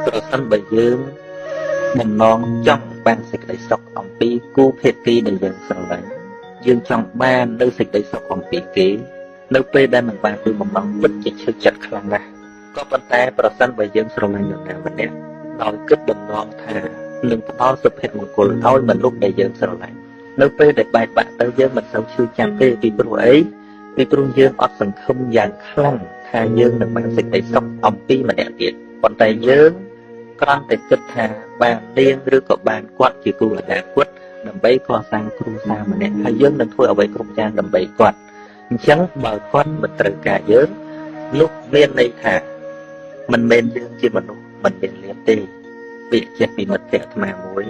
ប្រសិនបើយើងបំណងចង់បានសេចក្តីសុខអំពីគូភាគីដែលយើងស្រឡាញ់យើងចង់បាននៅសេចក្តីសុខអំពីគេនៅពេលដែលមិនបានគឺបំណងពិតជាឈឺចិត្តខ្លាំងណាស់ក៏ប៉ុន្តែប្រសិនបើយើងស្រឡាញ់នរណាម្នាក់ដោយគិតបំណងថានឹងផ្ដល់សុភមង្គលឲ្យមនុស្សដែលយើងស្រឡាញ់នៅពេលដែលបែកបាក់ទៅយើងមិនសូវឈឺចាប់ទេពីព្រោះអីពីព្រោះយើងអត់សង្ឃឹមយ៉ាងខ្លាំងថាយើងនឹងបានសេចក្តីសុខអំពីម្នាក់ទៀតប៉ុន្តែយើងគ្រាន់តែគិតថាបាននាងឬក៏បានគាត់ជាគូអនាគតដើម្បីកសាងគ្រួសារម្នាក់ហើយយើងនឹងធ្វើអ្វីគ្រប់យ៉ាងដើម្បីគាត់អញ្ចឹងបើគាត់មិនត្រូវការយើងនោះមានន័យថាមិនមែនយើងជាមនុស្សមិនមានលៀបទេពាក្យចេះពីមិត្តភក្តិអាត្មាមួយ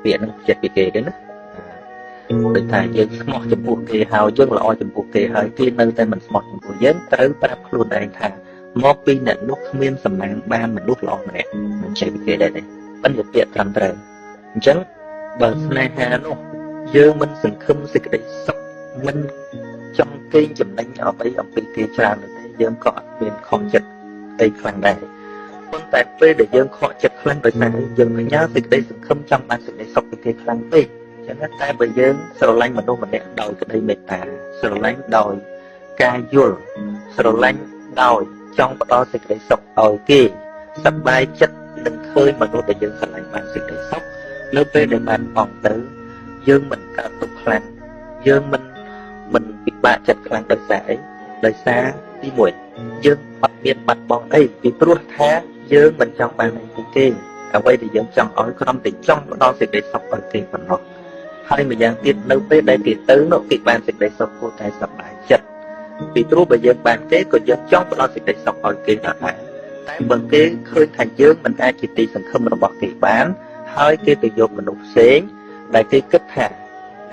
ពាក្យហ្នឹងចេះពីគេទេណាដូចថាយើងស្មោះចំពោះគេហើយយើងល្អចំពោះគេហើយគេនៅតែមិនស្មោះចំពោះយើងត្រូវប្រាប់ខ្លួនឯងថាមកពីអ្នកនោះគ្មានសំណាងបានមនុស្សល្អម្នាក់មិនចេះពីគេដែរទេប៉ុន្តែពាក្យត្រឹមត្រូវអញ្ចឹងបើស្នេហានោះយើងមិនសង្ឃឹមសេចក្តីសុខមិនចង់កេងចំណេញអ្វីអំពីគេច្រើនទេយើងក៏អត់មានខកចិត្តអីខ្លាំងដែរប៉ុន្តែពេលដែលយើងខកចិត្តខ្លាំងដោយសារយើងផ្ញើសេចក្តីសង្ឃឹមចង់បានសេចក្តីសុខពីគេខ្លាំងពេកចឹងតែបើយើងស្រឡាញ់មនុស្សម្នាក់ដោយក្តីមេត្តាស្រឡាញ់ដោយការយល់ស្រឡាញ់ដោយចង់ផ្ដល់សេចក្តីសុខឲ្យគេសប្បាយចិត្តនឹងឃើញមនុស្សដែលយើងស្រឡាញ់បានសេចក្តីសុខនៅពេលដែលបានអស់ទៅយើងមិនកើតទុក្ខខ្លាំងយើងមិនពិបាកចិត្តខ្លាំងដោយសារអីដោយសារទីមួយយើងអត់មានបាត់បង់អីពីព្រោះថាយើងមិនចង់បានអីពីគេអ្វីដែលយើងចង់ឲ្យគ្រាន់តែចង់ផ្ដល់សេចក្តីសុខឲ្យគេប៉ុណ្ណោះហើយម្យ៉ាងទៀតនៅពេលដែលគេទៅនោះគេបានសេចក្តីសុខគួរតែសប្បាយចិត្តពីព្រោះបើយើងបានគេក៏យើងចង់ផ្ដល់សេចក្តីសុខឲ្យគេដែរតែបើគេឃើញថាយើងមិនអាចជាទីសង្ឃឹមរបស់គេបានហើយគេទៅយកមនុស្សផ្សេងដែលគេគិតថា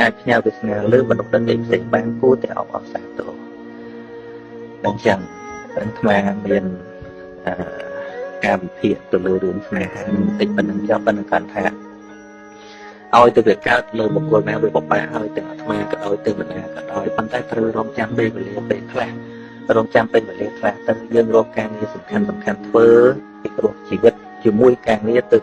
អាចផ្ញើវាសនាលើមនុស្សដទៃផ្សេងបានគួរតែអបអរសាទរអញ្ចឹងអាត្មាមានការវិភាគទៅលើរឿងស្នេហាបន្តិចប៉ុណ្្នឹងចាំប៉ុន្តែគាត់ថាឲ្យទៅវាកើតលើបុគ្គលណាវាបបាហើយទាំងអាត្មាក៏ដោយទាំងបណ្ណាក៏ដោយប៉ុន្តែត្រូវរងចាំពេលវេលាពេលខ្លះរងចាំពេលវេលាខ្លះទៅយើងរកការងារសំខាន់ធ្វើពីព្រោះជីវិតជាមួយការងារទៅ